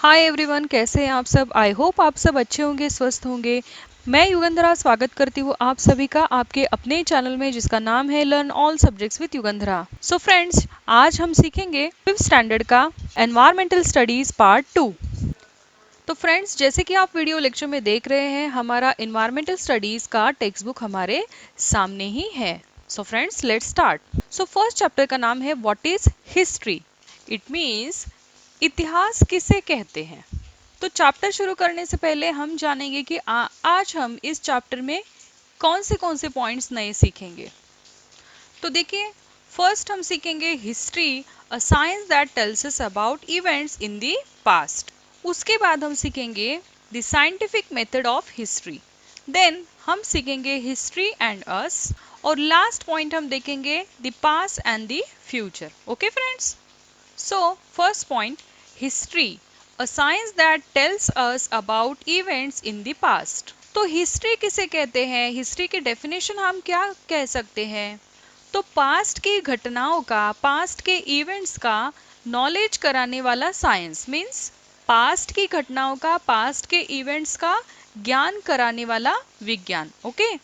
Hi everyone, कैसे हैं आप सब। आई होप आप सब अच्छे होंगे, स्वस्थ होंगे। मैं युगंधरा स्वागत करती हूँ आप सभी का आपके अपने चैनल में, जिसका नाम है learn all subjects with Yugandhara. So friends, आज हम सीखेंगे 5th स्टैंडर्ड का एनवायरमेंटल स्टडीज पार्ट 2। तो फ्रेंड्स, जैसे कि आप वीडियो लेक्चर में देख रहे हैं, हमारा एनवायरमेंटल स्टडीज का टेक्स्ट बुक हमारे सामने ही है। So friends, let's start. So first chapter का नाम है what is history. It means इतिहास किसे कहते हैं। तो चैप्टर शुरू करने से पहले हम जानेंगे कि आज हम इस चैप्टर में कौन से पॉइंट्स नए सीखेंगे। तो देखिए, फर्स्ट हम सीखेंगे history, a science that tells us about events in the past. उसके बाद हम सीखेंगे the scientific method of history. Then हम सीखेंगे हिस्ट्री एंड अस, और लास्ट पॉइंट हम देखेंगे the past and the future. Okay friends. So, first point, history, a science that tells us about events in the past. तो history किसे कहते हैं, history की डेफिनेशन हम क्या कह सकते हैं। तो पास्ट की घटनाओं का, पास्ट के इवेंट्स का नॉलेज कराने वाला साइंस। मीन्स पास्ट की घटनाओं का, पास्ट के इवेंट्स का ज्ञान कराने वाला विज्ञान। Okay.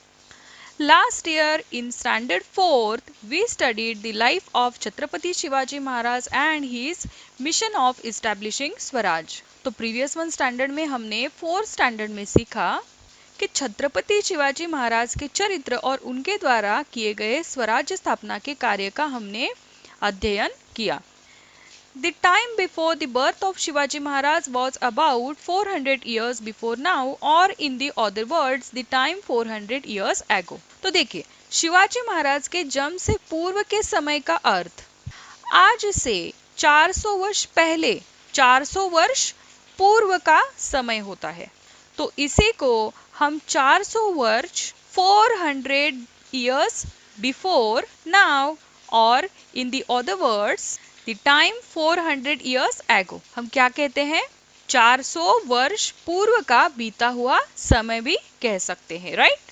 Last year in standard 4th, we studied the life of Chhatrapati Shivaji Maharaj and his mission of establishing Swaraj. तो प्रीवियस वन स्टैंडर्ड में हमने 4th स्टैंडर्ड में सीखा कि छत्रपति शिवाजी महाराज के चरित्र और उनके द्वारा किए गए स्वराज्य स्थापना के कार्य का हमने अध्ययन किया। The time before the birth of Shivaji Maharaj was about 400 years before now, or in the other words, the time 400 years ago. तो देखिए, शिवाजी महाराज के जन्म से पूर्व के समय का अर्थ आज से 400 वर्ष पहले, 400 वर्ष पूर्व का समय होता है। तो इसी को हम 400 वर्ष 400 years before now, और in the other words the time 400 years ago, हम क्या कहते हैं, 400 वर्ष पूर्व का बीता हुआ समय भी कह सकते हैं, right.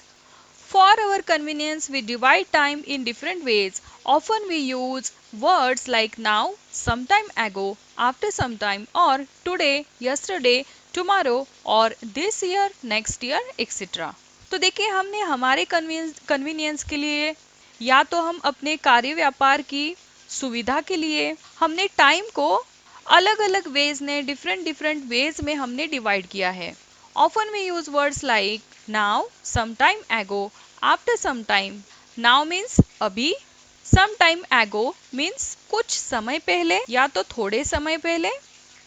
For our convenience, we divide time in different ways. Often we use words like now, sometime ago, after some time, or today, yesterday, tomorrow, or this year, next year, etc. तो देखिए, हमने हमारे convenience के लिए, या तो हम अपने कार्य व्यापार की सुविधा के लिए, हमने टाइम को अलग अलग वेज ने, डिफरेंट वेज में हमने डिवाइड किया है। Often we use words like now, sometime ago, after some time. Now means अभी, sometime ago means कुछ समय पहले या तो थोड़े समय पहले,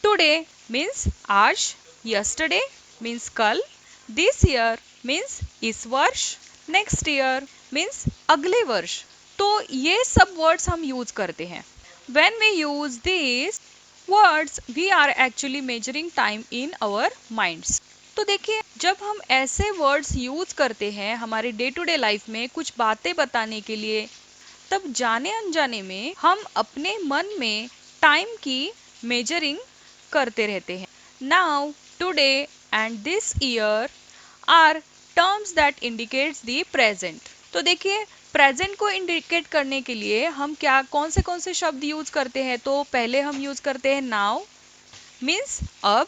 today means आज, yesterday means कल, this year means इस वर्ष, next year means अगले वर्ष। तो ये सब वर्ड्स हम यूज करते हैं। When we use these words, we are actually measuring time in our minds. तो देखिए, जब हम ऐसे वर्ड्स यूज करते हैं हमारे डे टू डे लाइफ में कुछ बातें बताने के लिए, तब जाने अनजाने में हम अपने मन में टाइम की मेजरिंग करते रहते हैं। Now, today and this year are terms that indicates the present. तो देखिए, प्रेजेंट को इंडिकेट करने के लिए हम क्या कौन से शब्द यूज करते हैं। तो पहले हम यूज करते हैं नाउ मीन्स अब,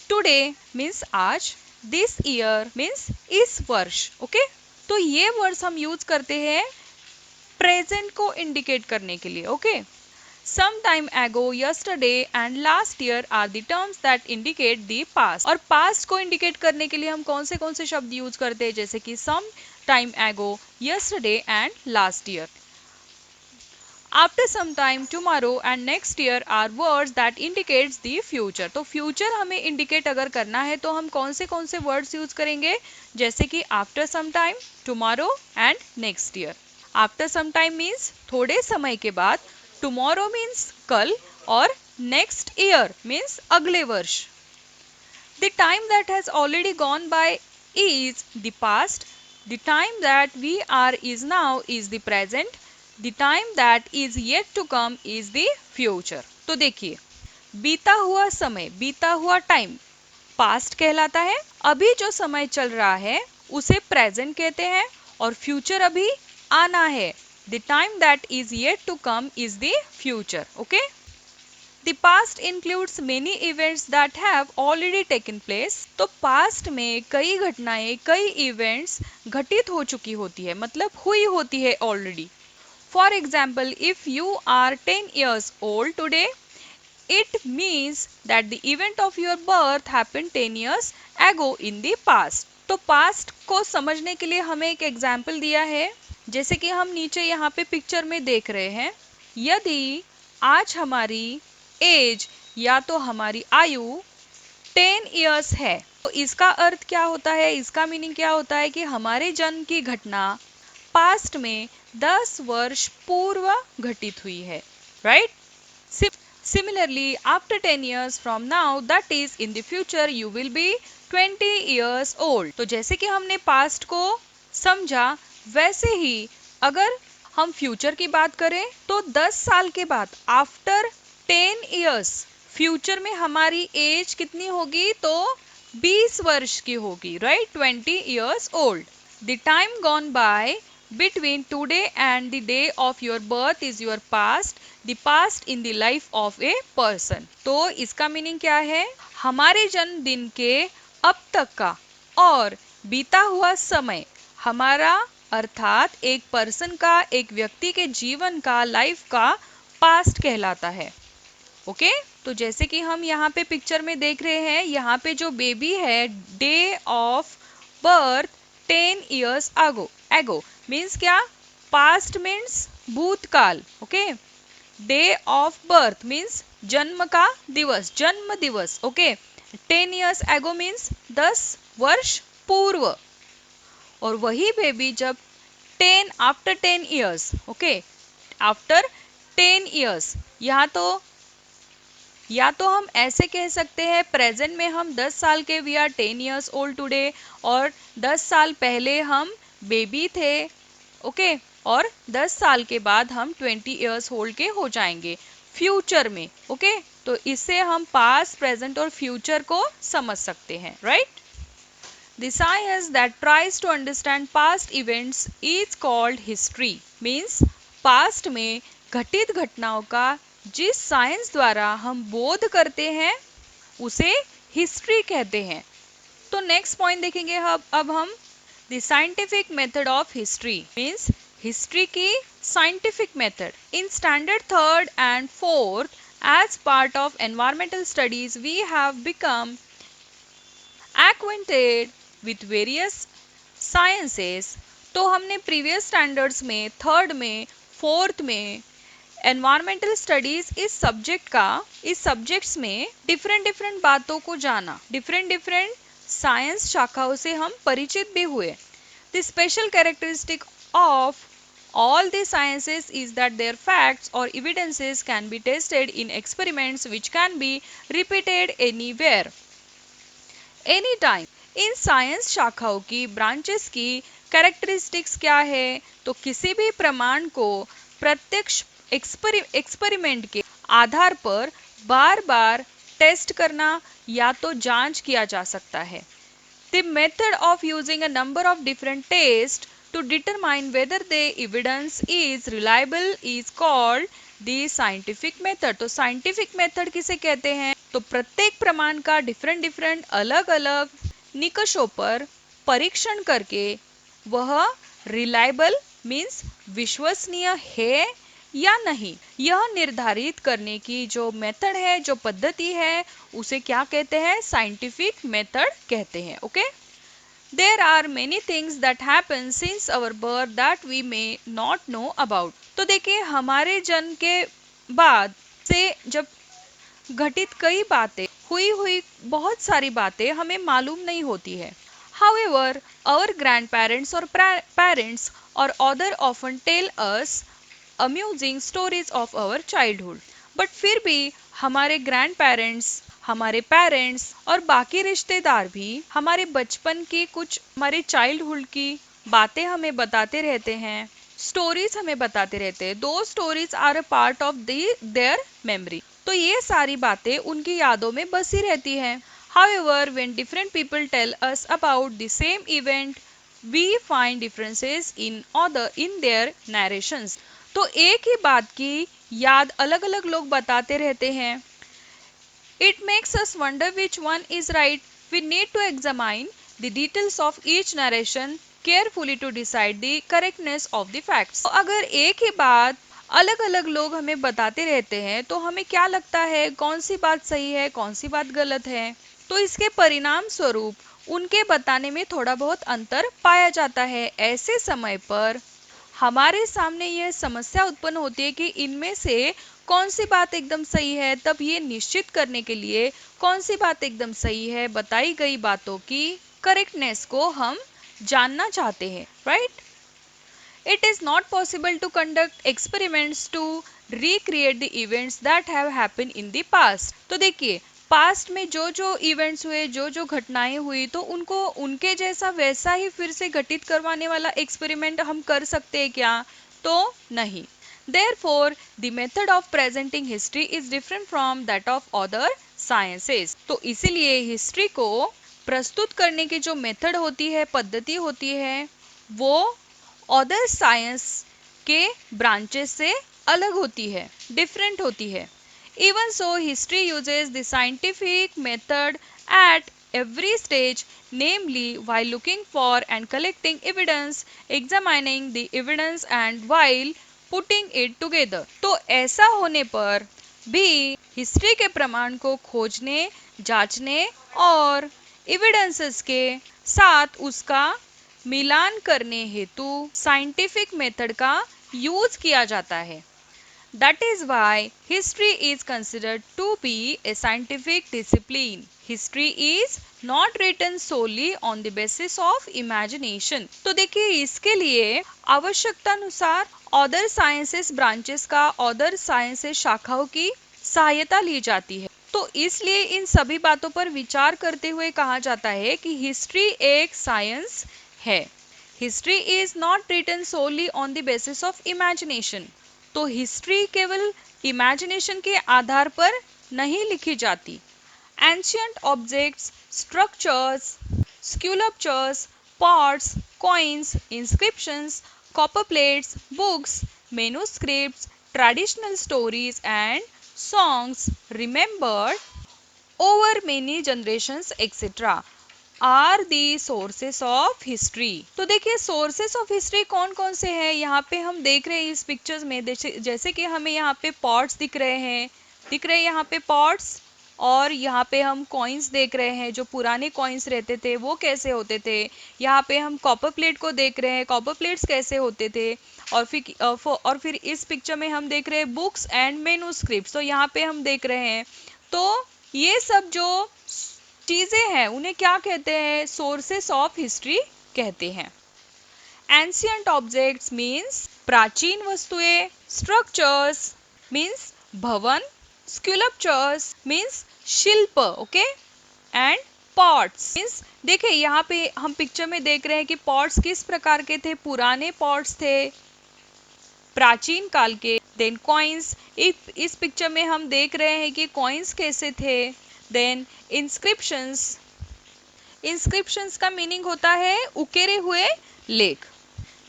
टुडे मीन्स आज, दिस ईयर मीन्स इस वर्ष। ओके। तो ये वर्ड्स हम यूज करते हैं प्रेजेंट को इंडिकेट करने के लिए। Okay. Some time ago, yesterday and last year are the terms that indicate the past. और past को indicate करने के लिए हम कौन से शब्द यूज करते हैं, जैसे कि some time ago, yesterday and last year. After some time, tomorrow and next year are words that indicates the future. तो future हमें indicate अगर करना है तो हम कौन से words यूज करेंगे, जैसे कि after some time, tomorrow and next year. After some time means थोड़े समय के बाद, tomorrow means कल, और next year means अगले वर्ष। The time that has already gone by is the past. The time that we are is now is the present. The time that is yet to come is the future. तो देखिए, बीता हुआ समय, बीता हुआ time past कहलाता है। अभी जो समय चल रहा है उसे प्रेजेंट कहते हैं, और फ्यूचर अभी आना है। The time that is yet to come is the future. Okay? The past includes many events that have already taken place. तो पास्ट में कई घटनाएं, कई इवेंट्स घटित हो चुकी होती है, मतलब हुई होती है already. For example, if you are 10 years old today, it means that the event of your birth happened 10 years ago in the past. तो पास्ट को समझने के लिए हमें एक एग्जाम्पल दिया है, जैसे कि हम नीचे यहाँ पे पिक्चर में देख रहे हैं. यदि आज हमारी एज या तो हमारी आयु 10 इयर्स है, तो इसका अर्थ क्या होता है, इसका मीनिंग क्या होता है कि हमारे जन्म की घटना पास्ट में 10 वर्ष पूर्व घटित हुई है, right? Similarly, after 10 years from now, that is in the future, you will be 20 years old. तो जैसे कि हमने पास्ट को समझा, वैसे ही अगर हम फ्यूचर की बात करें तो 10 साल के बाद, आफ्टर 10 years, फ्यूचर में हमारी एज कितनी होगी, तो 20 वर्ष की होगी, right? 20 years old. The time gone by between today and the day of your birth is your past, the past in the life of a person. तो इसका मीनिंग क्या है, हमारे जन्मदिन के अब तक का और बीता हुआ समय हमारा, अर्थात एक पर्सन का, एक व्यक्ति के जीवन का, लाइफ का पास्ट कहलाता है. ओके तो जैसे कि हम यहाँ पे पिक्चर में देख रहे हैं, यहाँ पे जो बेबी है, day of birth 10 years ago means क्या, पास्ट मीन्स भूतकाल. Okay, day of birth means जन्म का दिवस, जन्म दिवस. ओके, 10 years ago मीन्स 10 वर्ष पूर्व. और वही बेबी जब 10 after 10 years, okay, after 10 years, यहाँ तो या तो हम ऐसे कह सकते हैं, प्रेजेंट में हम 10 साल के, we are 10 years old today, और 10 साल पहले हम बेबी थे. ओके, और 10 साल के बाद हम 20 years old के हो जाएंगे फ्यूचर में. ओके, तो इससे हम पास्ट, प्रेजेंट और फ्यूचर को समझ सकते हैं, right? The science that tries to understand past events is called history. Means past में घटित घटनाओं का जिस साइंस द्वारा हम बोध करते हैं उसे हिस्ट्री कहते हैं. तो नेक्स्ट पॉइंट देखेंगे अब हम, the scientific method of history. Means history की scientific method. In standard third and fourth, as part of environmental studies, we have become acquainted with various sciences. तो हमने प्रीवियस स्टैंडर्ड्स में, थर्ड में, fourth में, environmental studies इस subjects में different बातों को जाना, डिफरेंट साइंस शाखाओं से हम परिचित भी हुए. The special characteristic of all the sciences is that their facts or evidences can be tested in experiments which can be repeated anywhere, anytime. In science शाखाओं की, ब्रांचेस की कैरेक्टरिस्टिक्स क्या है, तो किसी भी प्रमाण को प्रत्यक्ष एक्सपेरिमेंट के आधार पर बार बार टेस्ट करना या तो जांच किया जा सकता है. The method of using a number of different test to determine whether the evidence is reliable is called the scientific method. तो साइंटिफिक मेथड किसे कहते हैं, तो प्रत्येक प्रमाण का डिफरेंट अलग अलग निकषों पर परीक्षण करके वह रिलायबल मीन्स विश्वसनीय है या नहीं, यह निर्धारित करने की जो मेथड है, जो पद्धति है, उसे क्या कहते हैं, साइंटिफिक मेथड कहते हैं. Okay, there are many things that happen since our birth that we may not know about. तो देखिए, हमारे जन्म के बाद से जब घटित कई बातें हुई बहुत सारी बातें हमें मालूम नहीं होती है. However, our grandparents or parents or other often tell us amusing stories of our childhood. But फिर भी हमारे ग्रैंड पेरेंट्स, हमारे पेरेंट्स और बाकी रिश्तेदार भी हमारे बचपन की कुछ, हमारे चाइल्डहुड की बातें हमें बताते रहते हैं, स्टोरीज हमें बताते रहते हैं. Those stories are a part of their memory. तो ये सारी बातें उनकी यादों में बसी रहती हैं. However, when different people tell us about the same event, we find differences in their narrations. तो एक ही बात की याद अलग अलग लोग बताते रहते हैं, It makes us wonder which one is right. We need to examine the details of each narration carefully to decide the correctness of the facts. तो अगर एक ही बात अलग अलग लोग हमें बताते रहते हैं तो हमें क्या लगता है कौन सी बात सही है कौन सी बात गलत है। तो इसके परिणाम स्वरूप उनके बताने में थोड़ा बहुत अंतर पाया जाता है। ऐसे समय पर हमारे सामने यह समस्या उत्पन्न होती है कि इनमें से कौन सी बात एकदम सही है। तब ये निश्चित करने के लिए कौन सी बात एकदम सही है, बताई गई बातों की करेक्टनेस को हम जानना चाहते हैं, right. It is not possible to conduct experiments to recreate the events that have happened in the past। तो देखिए पास्ट में जो जो इवेंट्स हुए जो जो घटनाएं हुई तो उनको उनके जैसा वैसा ही फिर से घटित करवाने वाला एक्सपेरिमेंट हम कर सकते हैं क्या? तो नहीं। Therefore, the method of presenting history is different from that of other sciences। तो इसीलिए हिस्ट्री को प्रस्तुत करने की जो मेथड होती है, पद्धति होती है, वो अदर साइंस के ब्रांचेस से अलग होती है, डिफरेंट होती है। Even so history uses the scientific method at every stage, namely while looking for and collecting evidence, examining the evidence and while putting it together। तो ऐसा होने पर भी हिस्ट्री के प्रमाण को खोजने, जांचने और एविडेंसेस के साथ उसका मिलान करने हेतु साइंटिफिक मेथड का यूज किया जाता है। That is why history is considered to be a scientific discipline। History is not written solely on the basis of imagination। तो देखिए इसके लिए आवश्यकता अनुसार अदर साइंसेस ब्रांचेस का, अदर साइंसेस शाखाओं की सहायता ली जाती है। तो इसलिए इन सभी बातों पर विचार करते हुए कहा जाता है कि हिस्ट्री एक साइंस है। History is not written solely on the basis of imagination. तो हिस्ट्री केवल इमेजिनेशन के आधार पर नहीं लिखी जाती। Ancient objects, structures, sculptures, pots, coins, inscriptions, copper plates, books, manuscripts, traditional stories and songs remembered over many generations etcetera are the sources of history. तो देखिए सोर्सेस ऑफ हिस्ट्री कौन कौन से हैं यहाँ पे हम देख रहे हैं इस पिक्चर्स में। जैसे कि हमें यहाँ पे पॉट्स दिख रहे हैं, यहाँ पे पॉट्स, और यहाँ पे हम कॉइन्स देख रहे हैं, जो पुराने कॉइन्स रहते थे वो कैसे होते थे। यहाँ पे हम कॉपर प्लेट को देख रहे हैं, कॉपर प्लेट्स कैसे होते थे। और फिर इस पिक्चर में हम देख रहे हैं बुक्स एंड मेनूस्क्रिप्ट्स। तो यहाँ पे हम देख रहे हैं, तो ये सब जो चीजें हैं उन्हें क्या कहते हैं? सोर्सेस ऑफ हिस्ट्री कहते हैं। एंशियंट ऑब्जेक्ट्स मीन्स प्राचीन वस्तुएं, स्ट्रक्चर्स मीन्स भवन, स्क्यूल्पचर्स मीन्स शिल्प, ओके, एंड पॉट्स मीन्स, देखिए यहाँ पे हम पिक्चर में देख रहे हैं कि पॉट्स किस प्रकार के थे, पुराने पॉट्स थे, प्राचीन काल के। देन कॉइन्स, इस पिक्चर में हम देख रहे हैं कि कॉइन्स कैसे थे। देन इंस्क्रिप्शंस, इंस्क्रिप्शंस का मीनिंग होता है उकेरे हुए लेख।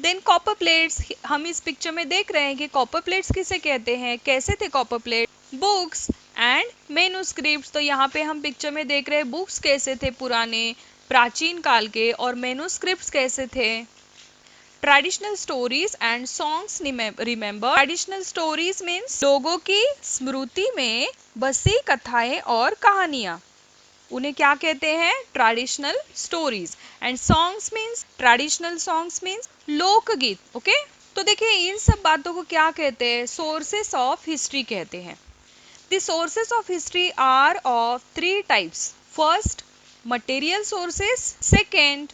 देन कॉपर प्लेट्स, हम इस पिक्चर में देख रहे हैं कि कॉपर प्लेट्स किसे कहते हैं, कैसे थे कॉपर प्लेट। बुक्स एंड मेनूस्क्रिप्ट्स, तो यहाँ पे हम पिक्चर में देख रहे हैं बुक्स कैसे थे पुराने प्राचीन काल के, और मेनूस्क्रिप्ट्स कैसे थे। Traditional stories and songs remember. Traditional stories means लोगों की स्मृति में बसी कथाएं और कहानियां, उन्हें क्या कहते हैं? Traditional stories. And songs means, traditional songs means लोकगीत, ओके। तो देखिए इन सब बातों को क्या कहते हैं? सोर्सेस ऑफ हिस्ट्री कहते हैं। The sources of history are of three types. First, material sources, second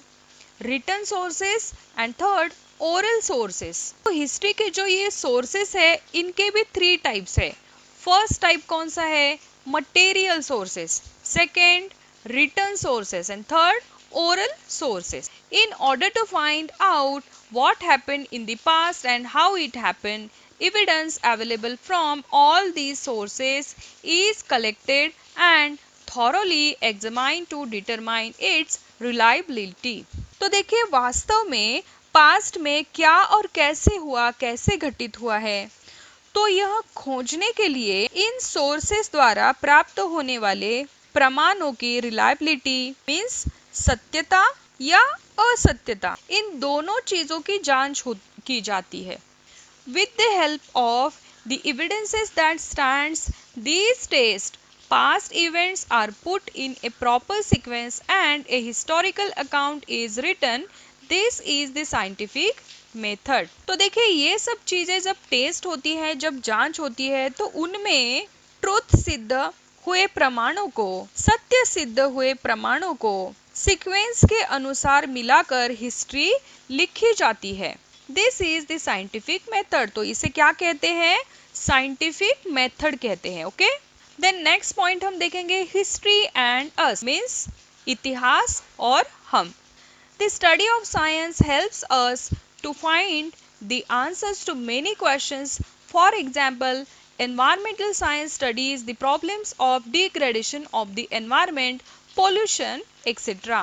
written sources, and third oral sources. तो हिस्ट्री के जो ये सोर्सेस है इनके भी थ्री टाइप्स है। फर्स्ट टाइप कौन सा है? Material sources, second written sources, and third oral sources। In order to find out what happened in the past and how it happened, evidence available from all these sources is collected and thoroughly examined to determine its reliability। तो देखिए वास्तव में past में क्या और कैसे हुआ, कैसे घटित हुआ है, तो यह खोजने के लिए इन सोर्सेस द्वारा प्राप्त होने वाले प्रमाणों की रिलायबिलिटी मीन्स सत्यता या असत्यता, इन दोनों चीजों की जांच की जाती है। With the help of the evidences that stands these tests, past events are put in a proper sequence and a historical account is written. This is the scientific method. तो देखिए ये सब चीजें जब टेस्ट होती है, जब जांच होती है, तो उनमें ट्रुथ सिद्ध हुए प्रमाणों को, सत्य सिद्ध हुए प्रमाणों को सीक्वेंस के अनुसार मिलाकर हिस्ट्री लिखी जाती है। This is the scientific method. तो इसे क्या कहते हैं? साइंटिफिक मेथड कहते हैं। ओके, देन नेक्स्ट पॉइंट हम देखेंगे हिस्ट्री एंड अस मीन्स इतिहास और हम। The study of science helps us to find the answers to many questions. For example, environmental science studies the problems of degradation of the environment, pollution, etc.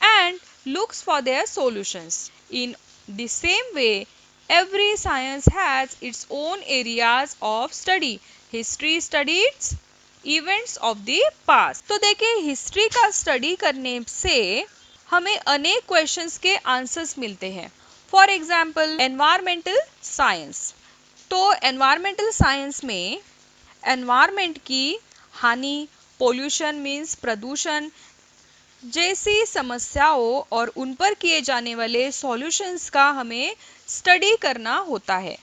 and looks for their solutions. In the same way, every science has its own areas of study. History studies events of the past. तो देखिए history का study करने से हमें अनेक questions के answers मिलते हैं। For example environmental science. तो एनवायरमेंटल साइंस में एनवायरमेंट की हानि, पोल्यूशन मीन्स प्रदूषण जैसी समस्याओं और उन पर किए जाने वाले सॉल्यूशंस का हमें स्टडी करना होता है।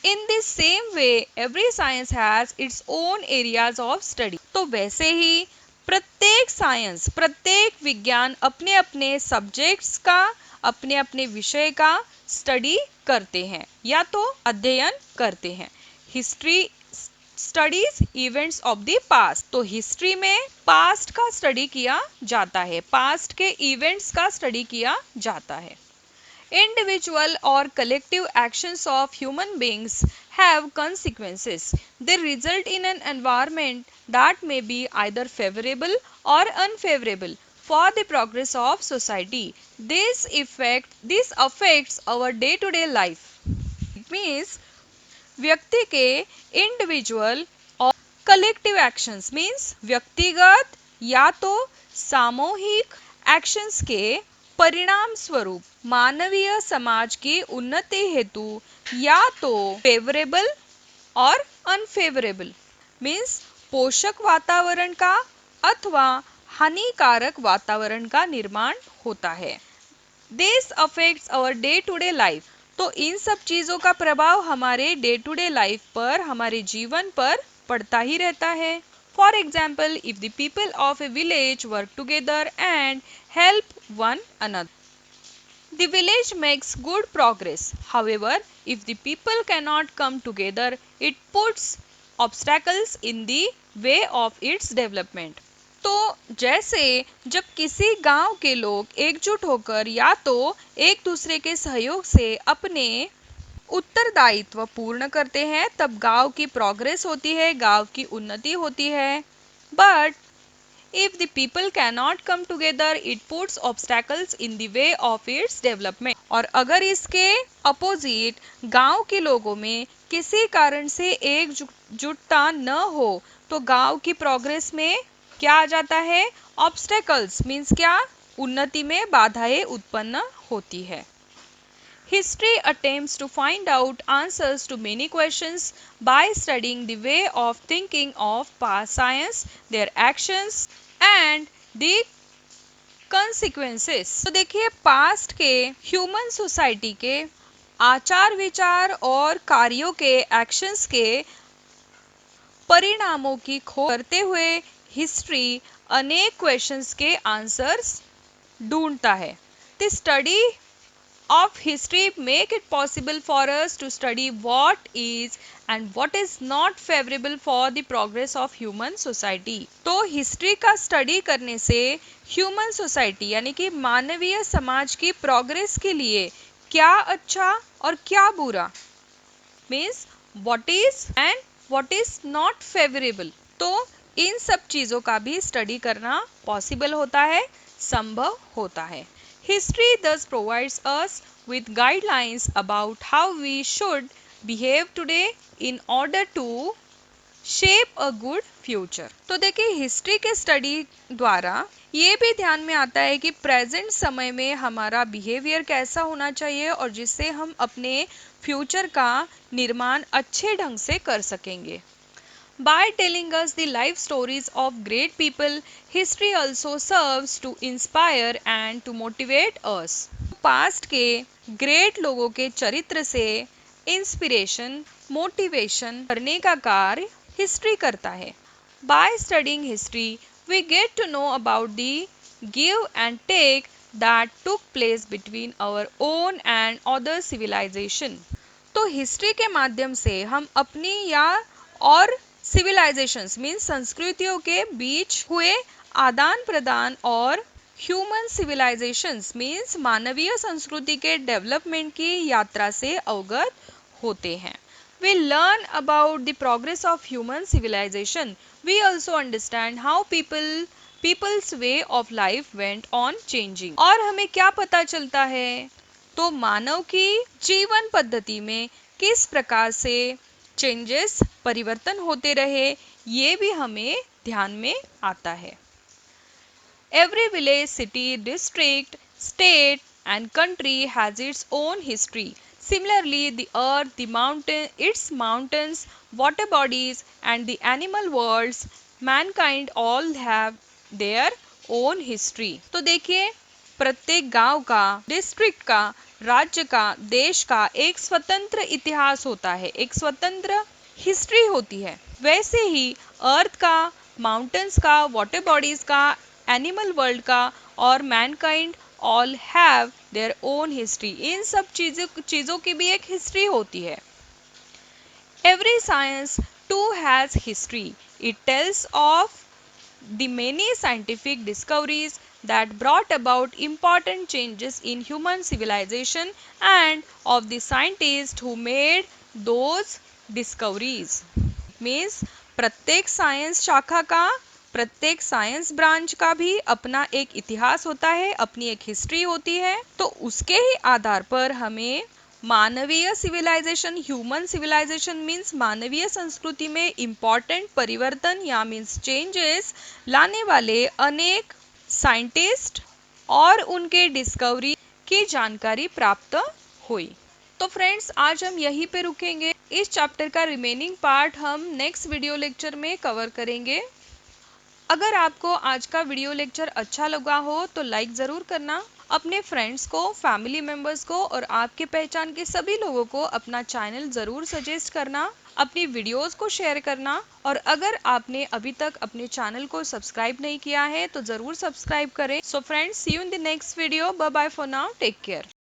In this same way every science has its own areas of study. तो वैसे ही प्रत्येक साइंस, प्रत्येक विज्ञान अपने अपने सब्जेक्ट्स का, अपने अपने विषय का स्टडी करते हैं या तो अध्ययन करते हैं। History studies events of the past. तो हिस्ट्री में पास्ट का स्टडी किया जाता है, पास्ट के इवेंट्स का स्टडी किया जाता है। Individual or collective actions of human beings have consequences. They result in an environment that may be either favorable or unfavorable for the progress of society. This affects our day-to-day life. It means व्यक्ति के individual और collective actions means व्यक्तिगत या तो सामूहिक actions के परिणाम स्वरूप मानवीय समाज की उन्नति हेतु या तो फेवरेबल और अनफेवरेबल मीन्स पोषक वातावरण का अथवा हानिकारक वातावरण का निर्माण होता है। This affects our day to day life. तो इन सब चीजों का प्रभाव हमारे डे टू डे लाइफ पर, हमारे जीवन पर पड़ता ही रहता है। For example, if the people of A village work together and help one another, the village makes good progress. However, if the people cannot come together, it puts obstacles in the way of its development. तो जैसे जब किसी गांव के लोग एकजुट होकर या तो एक दूसरे के सहयोग से अपने उत्तरदायित्व पूर्ण करते हैं, तब गांव की प्रोग्रेस होती है, गांव की उन्नति होती है। But if the people cannot come together, it puts obstacles in the way of its development. और अगर इसके अपोजिट गांव के लोगों में किसी कारण से एकजुटता न हो, तो गांव की प्रोग्रेस में क्या आ जाता है? ऑब्स्टेकल्स मीन्स क्या? उन्नति में बाधाएं उत्पन्न होती है। History attempts to find out answers to many questions by studying the way of thinking of past science, their actions and the consequences. तो देखिए पास्ट के ह्यूमन सोसाइटी के आचार विचार और कार्यों के एक्शंस के परिणामों की खोज करते हुए हिस्ट्री अनेक क्वेश्चंस के आंसर्स ढूंढता है। The study of history make it possible for us to study what is and what is not favorable for the progress of human society. तो हिस्ट्री का स्टडी करने से ह्यूमन सोसाइटी यानी कि मानवीय समाज की प्रोग्रेस के लिए क्या अच्छा और क्या बुरा means what is and what is not favourable, तो इन सब चीजों का भी स्टडी करना पॉसिबल होता है, संभव होता है। History thus provides us with guidelines about how we should behave today in order to shape a good future. तो देखिए हिस्ट्री के स्टडी द्वारा ये भी ध्यान में आता है कि प्रेजेंट समय में हमारा बिहेवियर कैसा होना चाहिए और जिससे हम अपने फ्यूचर का निर्माण अच्छे ढंग से कर सकेंगे। By telling us the life stories of great people, history also serves to inspire and to motivate us. Past के ग्रेट लोगों के चरित्र से इंस्पिरेशन, मोटिवेशन करने का कार्य हिस्ट्री करता है। By studying history, we get to know about the give and take that took place between our own and other civilization. तो हिस्ट्री के माध्यम से हम अपनी या और सिविलाइजेशंस मीन्स संस्कृतियों के बीच हुए आदान प्रदान और ह्यूमन सिविलाइजेशंस मीन्स मानवीय संस्कृति के डेवलपमेंट की यात्रा से अवगत होते हैं। We learn about the progress of human civilization. We also understand how people's way of life went on changing. और हमें क्या पता चलता है? तो मानव की जीवन पद्धति में किस प्रकार से चेंजेस परिवर्तन होते रहे ये भी हमें ध्यान में आता है। Every village, city, district, state and country has its own history. Similarly, the earth, the mountain, its mountains, water bodies and the animal worlds, mankind all have their own history. तो देखिए प्रत्येक गांव का, डिस्ट्रिक्ट का, राज्य का, देश का एक स्वतंत्र इतिहास होता है, एक स्वतंत्र हिस्ट्री होती है। वैसे ही अर्थ का, माउंटेन्स का, वाटर बॉडीज का, एनिमल वर्ल्ड का और mankind all have their own history. इन सब चीजों की भी एक हिस्ट्री होती है। Every science too has history. It tells of the many scientific discoveries that brought about important changes in human civilization and of the scientists who made those discoveries. Means प्रत्येक science शाखा का, प्रत्येक science branch का भी अपना एक इतिहास होता है, अपनी एक हिस्ट्री होती है। तो उसके ही आधार पर हमें मानवीय सिविलाइजेशन, ह्यूमन सिविलाइजेशन मीन्स मानवीय संस्कृति में इम्पॉर्टेंट परिवर्तन या मीन्स चेंजेस लाने वाले अनेक साइंटिस्ट और उनके डिस्कवरी की जानकारी प्राप्त हुई। तो फ्रेंड्स आज हम यहीं पे रुकेंगे। इस चैप्टर का रिमेनिंग पार्ट हम नेक्स्ट वीडियो लेक्चर में कवर करेंगे। अगर आपको आज का वीडियो लेक्चर अच्छा लगा हो तो लाइक ज़रूर करना, अपने फ्रेंड्स को, फैमिली मेम्बर्स को और आपके पहचान के सभी लोगों को अपना चैनल ज़रूर सजेस्ट करना, अपनी वीडियोस को शेयर करना और अगर आपने अभी तक अपने चैनल को सब्सक्राइब नहीं किया है तो ज़रूर सब्सक्राइब करें। So friends see you in the next video. Bye bye for now, take care.